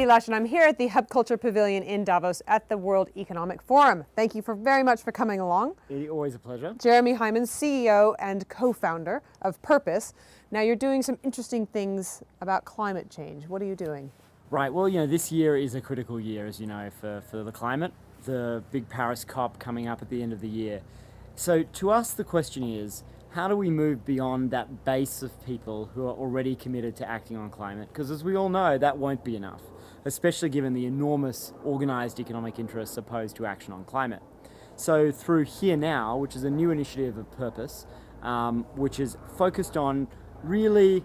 Lash, and I'm here at the Hub Culture Pavilion in Davos at the World Economic Forum. Thank you very much for coming along. Always a pleasure. Jeremy Heimans, CEO and co-founder of Purpose. Now you're doing some interesting things about climate change. What are you doing? Right, well, this year is a critical year, as you know, for the climate. The big Paris COP coming up at the end of the year. So to us, the question is, how do we move beyond that base of people who are already committed to acting on climate? Because as we all know, that won't be enough, especially given the enormous organised economic interests opposed to action on climate. So through Here Now, which is a new initiative of Purpose, which is focused on really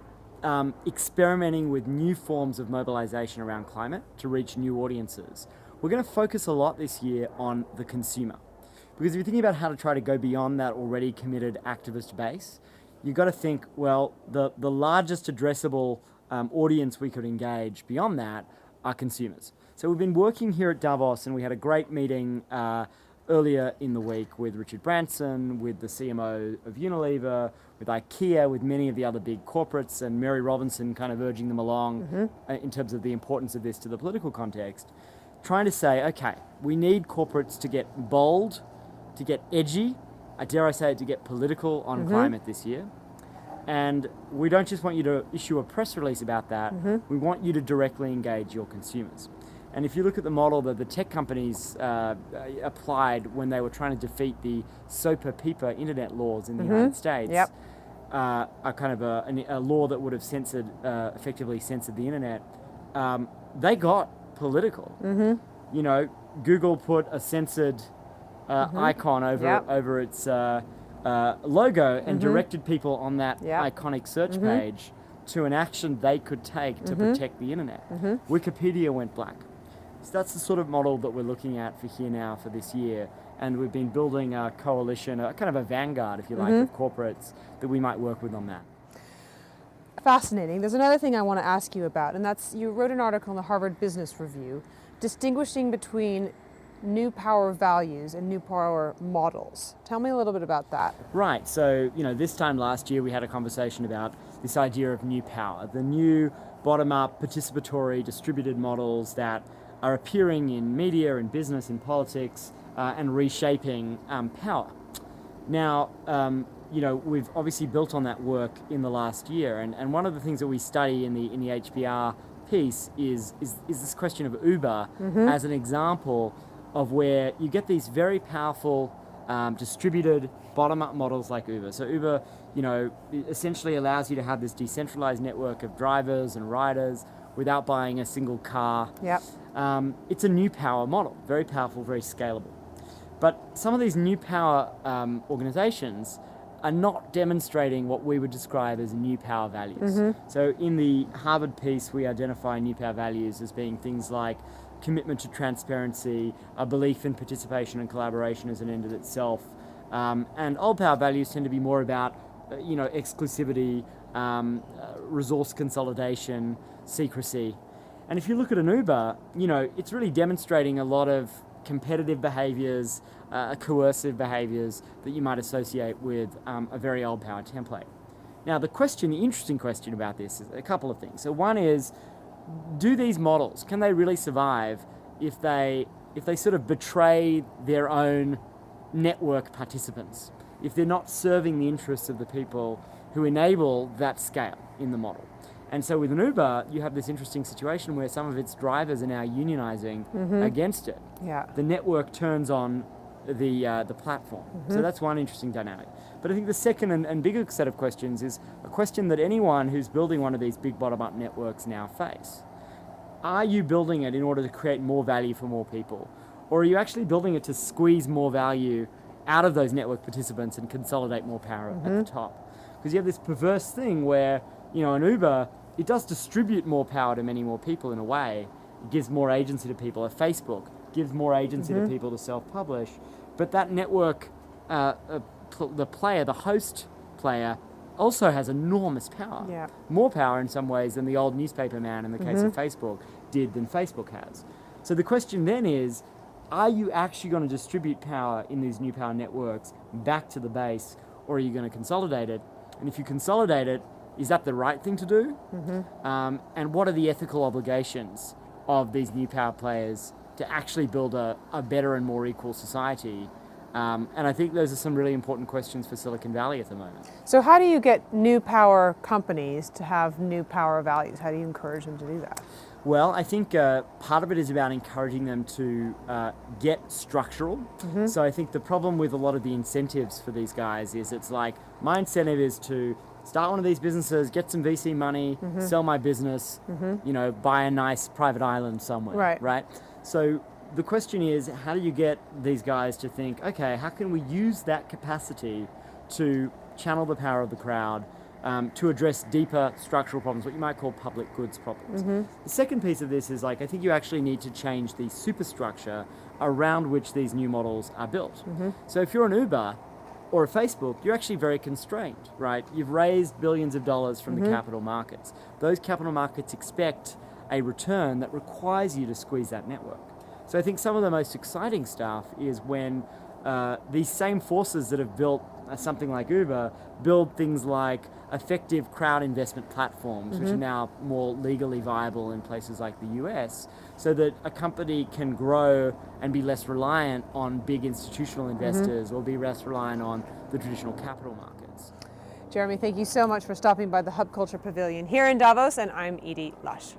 experimenting with new forms of mobilisation around climate to reach new audiences. We're going to focus a lot this year on the consumer. Because if you're thinking about how to try to go beyond that already committed activist base, you've got to think, well, the largest addressable audience we could engage beyond that are consumers. So we've been working here at Davos, and we had a great meeting earlier in the week with Richard Branson, with the CMO of Unilever, with IKEA, with many of the other big corporates, and Mary Robinson kind of urging them along in terms of the importance of this to the political context, trying to say, okay, we need corporates to get bold, to get edgy, dare I say it, to get political on climate this year. And we don't just want you to issue a press release about that, we want you to directly engage your consumers. And if you look at the model that the tech companies applied when they were trying to defeat the SOPA PIPA internet laws in the United States, a kind of a law that would have effectively censored the internet, they got political. Google put a censored icon over its logo and directed people on that iconic search page to an action they could take to protect the internet. Wikipedia went black. So that's the sort of model that we're looking at for Here Now for this year, and we've been building a coalition, a kind of a vanguard, if you like, of corporates that we might work with on that. Fascinating. There's another thing I want to ask you about, and that's you wrote an article in the Harvard Business Review distinguishing between new power values and new power models. Tell me a little bit about that. Right, so this time last year we had a conversation about this idea of new power, the new bottom-up participatory distributed models that are appearing in media and business and politics and reshaping power. Now, we've obviously built on that work in the last year, and one of the things that we study in the HBR piece is this question of Uber as an example of where you get these very powerful distributed bottom-up models like Uber. So Uber, essentially allows you to have this decentralized network of drivers and riders without buying a single car. It's a new power model, very powerful, very scalable. But some of these new power organizations are not demonstrating what we would describe as new power values. So in the Harvard piece, we identify new power values as being things like commitment to transparency, a belief in participation and collaboration as an end in itself. And old power values tend to be more about, exclusivity, resource consolidation, secrecy. And if you look at an Uber, it's really demonstrating a lot of competitive behaviors, coercive behaviors that you might associate with a very old power template. Now, the interesting question about this is a couple of things. So one is, do these models, can they really survive if they sort of betray their own network participants, if they're not serving the interests of the people who enable that scale in the model? And so with an Uber, you have this interesting situation where some of its drivers are now unionizing against it. The network turns on the platform. So that's one interesting dynamic. But I think the second and bigger set of questions is a question that anyone who's building one of these big bottom-up networks now face. Are you building it in order to create more value for more people? Or are you actually building it to squeeze more value out of those network participants and consolidate more power at the top? Because you have this perverse thing where, an Uber, it does distribute more power to many more people in a way. It gives more agency to people. A Facebook gives more agency to people to self-publish. But that network, the host player, also has enormous power. More power in some ways than the old newspaper man in the case of Facebook did than Facebook has. So the question then is, are you actually going to distribute power in these new power networks back to the base, or are you going to consolidate it? And if you consolidate it, is that the right thing to do? And what are the ethical obligations of these new power players to actually build a better and more equal society. And I think those are some really important questions for Silicon Valley at the moment. So how do you get new power companies to have new power values? How do you encourage them to do that? Well, I think part of it is about encouraging them to get structural. So I think the problem with a lot of the incentives for these guys is it's like, my incentive is to start one of these businesses, get some VC money, sell my business, buy a nice private island somewhere, right? So the question is, how do you get these guys to think, okay, how can we use that capacity to channel the power of the crowd to address deeper structural problems, what you might call public goods problems? The second piece of this is, like, I think you actually need to change the superstructure around which these new models are built. So if you're an Uber or a Facebook, you're actually very constrained, right? You've raised billions of dollars from the capital markets. Those capital markets expect a return that requires you to squeeze that network. So I think some of the most exciting stuff is when these same forces that have built something like Uber build things like effective crowd investment platforms, which are now more legally viable in places like the US, so that a company can grow and be less reliant on big institutional investors or be less reliant on the traditional capital markets. Jeremy, thank you so much for stopping by the Hub Culture Pavilion here in Davos, and I'm Edie Lush.